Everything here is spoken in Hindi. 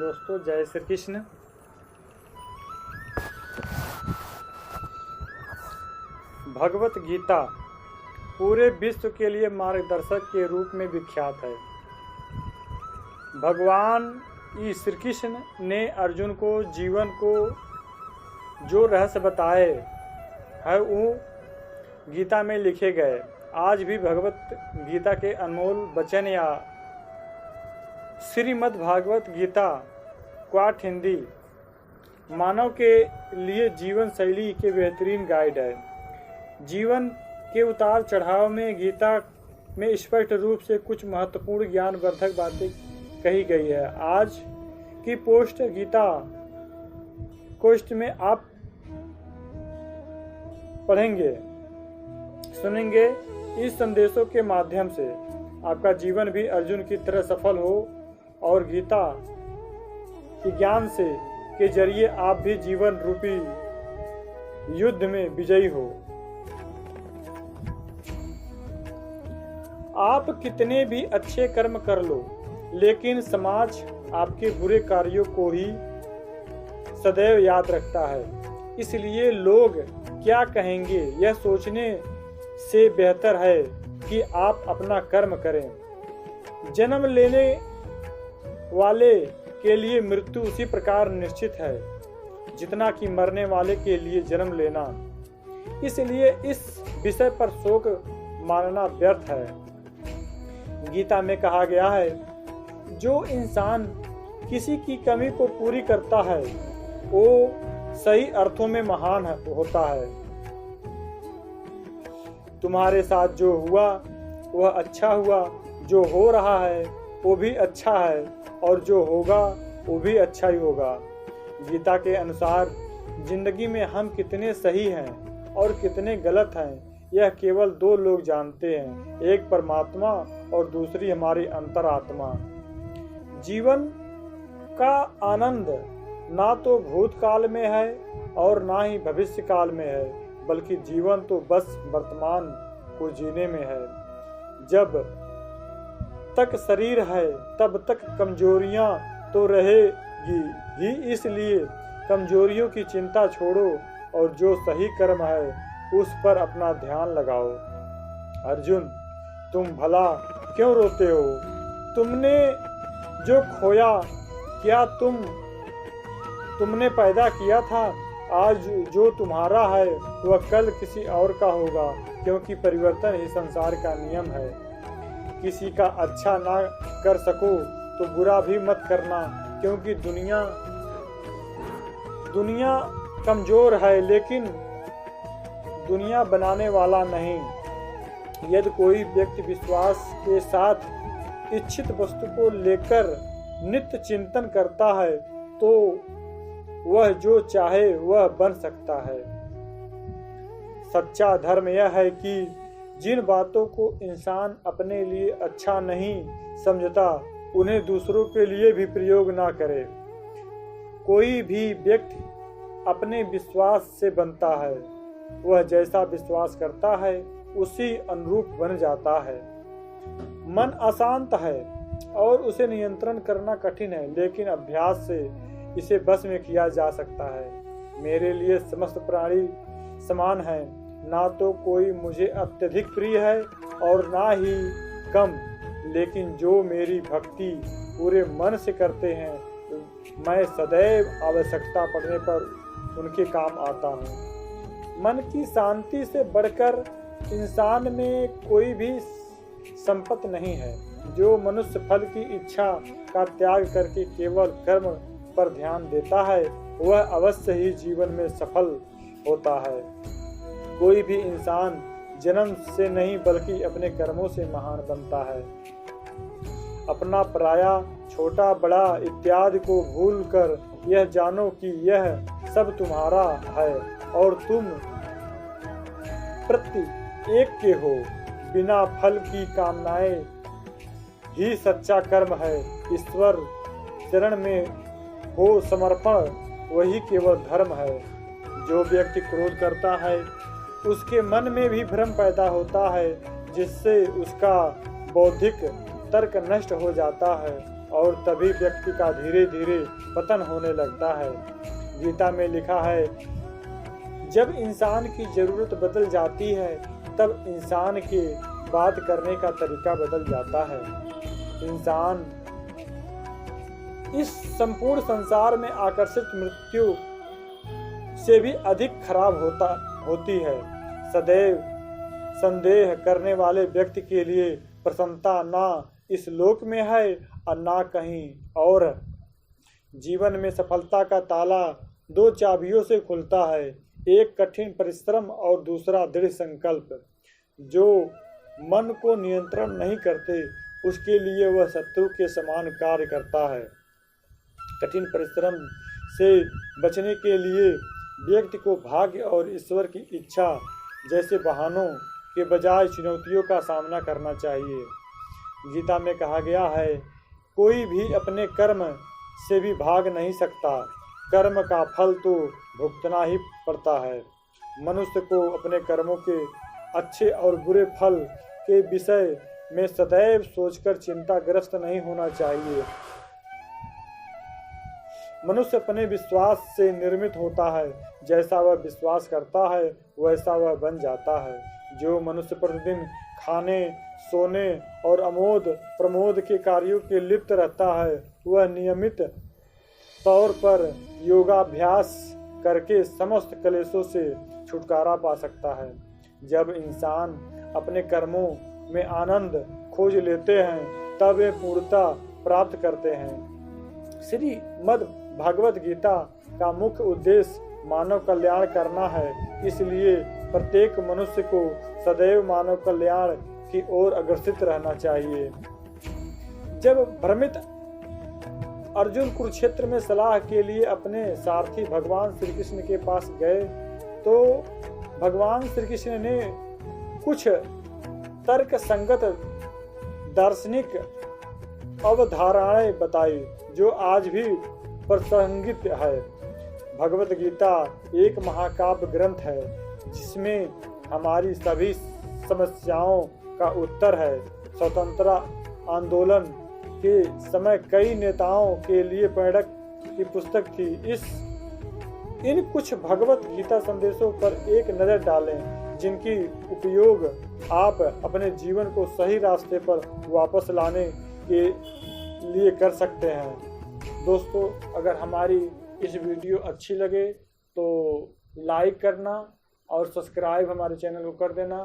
दोस्तों, जय श्री कृष्ण। भगवत गीता पूरे विश्व के लिए मार्गदर्शक के रूप में विख्यात है। भगवान श्री कृष्ण ने अर्जुन को जीवन को जो रहस्य बताए है वो गीता में लिखे गए। आज भी भगवत गीता के अनमोल वचन या श्रीमद् भागवत गीता क्वाट हिंदी मानव के लिए जीवन शैली के बेहतरीन गाइड है। जीवन के उतार चढ़ाव में गीता में स्पष्ट रूप से कुछ महत्वपूर्ण ज्ञानवर्धक बातें कही गई है। आज की पोस्ट गीता कोष्ठ में आप पढ़ेंगे सुनेंगे। इस संदेशों के माध्यम से आपका जीवन भी अर्जुन की तरह सफल हो और गीता के ज्ञान से के जरिए आप भी जीवन रूपी युद्ध में विजयी हो। आप कितने भी अच्छे कर्म कर लो, लेकिन समाज आपके बुरे कार्यों को ही सदैव याद रखता है। इसलिए लोग क्या कहेंगे यह सोचने से बेहतर है कि आप अपना कर्म करें। जन्म लेने वाले के लिए मृत्यु उसी प्रकार निश्चित है जितना कि मरने वाले के लिए जन्म लेना। इसलिए इस विषय पर शोक मानना व्यर्थ है। गीता में कहा गया है, जो इंसान किसी की कमी को पूरी करता है वो सही अर्थों में महान होता है। तुम्हारे साथ जो हुआ वह अच्छा हुआ, जो हो रहा है वो भी अच्छा है और जो होगा वो भी अच्छा ही होगा। गीता के अनुसार जिंदगी में हम कितने सही हैं और कितने गलत हैं यह केवल दो लोग जानते हैं, एक परमात्मा और दूसरी हमारी अंतरात्मा। जीवन का आनंद ना तो भूतकाल में है और ना ही भविष्य काल में है, बल्कि जीवन तो बस वर्तमान को जीने में है। जब तक शरीर है तब तक कमजोरियां तो रहेगी ही, इसलिए कमजोरियों की चिंता छोड़ो और जो सही कर्म है उस पर अपना ध्यान लगाओ। अर्जुन, तुम भला क्यों रोते हो? तुमने जो खोया क्या तुमने पैदा किया था? आज जो तुम्हारा है वह कल किसी और का होगा, क्योंकि परिवर्तन ही संसार का नियम है। किसी का अच्छा ना कर सको तो बुरा भी मत करना, क्योंकि दुनिया कमजोर है लेकिन दुनिया बनाने वाला नहीं। यदि कोई व्यक्ति विश्वास के साथ इच्छित वस्तु को लेकर नित्य चिंतन करता है तो वह जो चाहे वह बन सकता है। सच्चा धर्म यह है कि जिन बातों को इंसान अपने लिए अच्छा नहीं समझता उन्हें दूसरों के लिए भी प्रयोग ना करे। कोई भी व्यक्ति अपने विश्वास से बनता है, वह जैसा विश्वास करता है उसी अनुरूप बन जाता है। मन अशांत है और उसे नियंत्रण करना कठिन है, लेकिन अभ्यास से इसे बस में किया जा सकता है। मेरे लिए समस्त प्राणी समान है, ना तो कोई मुझे अत्यधिक प्रिय है और ना ही कम, लेकिन जो मेरी भक्ति पूरे मन से करते हैं मैं सदैव आवश्यकता पड़ने पर उनके काम आता हूँ। मन की शांति से बढ़कर इंसान में कोई भी संपत्ति नहीं है। जो मनुष्य फल की इच्छा का त्याग करके केवल कर्म पर ध्यान देता है वह अवश्य ही जीवन में सफल होता है। कोई भी इंसान जन्म से नहीं बल्कि अपने कर्मों से महान बनता है। अपना पराया, छोटा बड़ा इत्यादि को भूलकर यह जानो कि यह सब तुम्हारा है और तुम प्रत्येक के हो। बिना फल की कामनाएं ही सच्चा कर्म है। ईश्वर चरण में हो समर्पण वही केवल धर्म है। जो व्यक्ति क्रोध करता है उसके मन में भी भ्रम पैदा होता है, जिससे उसका बौद्धिक तर्क नष्ट हो जाता है और तभी व्यक्ति का धीरे धीरे पतन होने लगता है। गीता में लिखा है, जब इंसान की जरूरत बदल जाती है तब इंसान के बात करने का तरीका बदल जाता है। इंसान इस संपूर्ण संसार में आकर्षित मृत्यु से भी अधिक खराब होती है। सदैव संदेह करने वाले व्यक्ति के लिए प्रसन्नता ना इस लोक में है और ना कहीं और। जीवन में सफलता का ताला दो चाबियों से खुलता है, एक कठिन परिश्रम और दूसरा दृढ़ संकल्प। जो मन को नियंत्रण नहीं करते उसके लिए वह शत्रु के समान कार्य करता है। कठिन परिश्रम से बचने के लिए व्यक्ति को भाग्य और ईश्वर की इच्छा जैसे बहानों के बजाय चुनौतियों का सामना करना चाहिए। गीता में कहा गया है, कोई भी अपने कर्म से भी भाग नहीं सकता, कर्म का फल तो भुगतना ही पड़ता है। मनुष्य को अपने कर्मों के अच्छे और बुरे फल के विषय में सदैव सोचकर चिंताग्रस्त नहीं होना चाहिए। मनुष्य अपने विश्वास से निर्मित होता है, जैसा वह विश्वास करता है वैसा वह बन जाता है। जो मनुष्य प्रतिदिन खाने, सोने और अमोद प्रमोद के कार्यों के लिप्त रहता है वह नियमित तौर पर योगाभ्यास करके समस्त क्लेशों से छुटकारा पा सकता है। जब इंसान अपने कर्मों में आनंद खोज लेते हैं तब वे पूर्णता प्राप्त करते हैं। श्रीमद् भगवत गीता का मुख्य उद्देश्य मानव कल्याण करना है, इसलिए प्रत्येक मनुष्य को सदैव मानव कल्याण की ओर अग्रसित रहना चाहिए। जब भ्रमित अर्जुन कुरुक्षेत्र में सलाह के लिए अपने सारथी भगवान श्री कृष्ण के पास गए तो भगवान श्री कृष्ण ने कुछ तर्क संगत दार्शनिक अवधारणाएं बताई जो आज भी प्रासंगिक है। भगवत गीता एक महाकाव्य ग्रंथ है जिसमें हमारी सभी समस्याओं का उत्तर है। स्वतंत्रता आंदोलन के समय कई नेताओं के लिए प्रेरक की पुस्तक थी। इन कुछ भगवत गीता संदेशों पर एक नज़र डालें जिनकी उपयोग आप अपने जीवन को सही रास्ते पर वापस लाने के लिए कर सकते हैं। दोस्तों, अगर हमारी इस वीडियो अच्छी लगे तो लाइक करना और सब्सक्राइब हमारे चैनल को कर देना।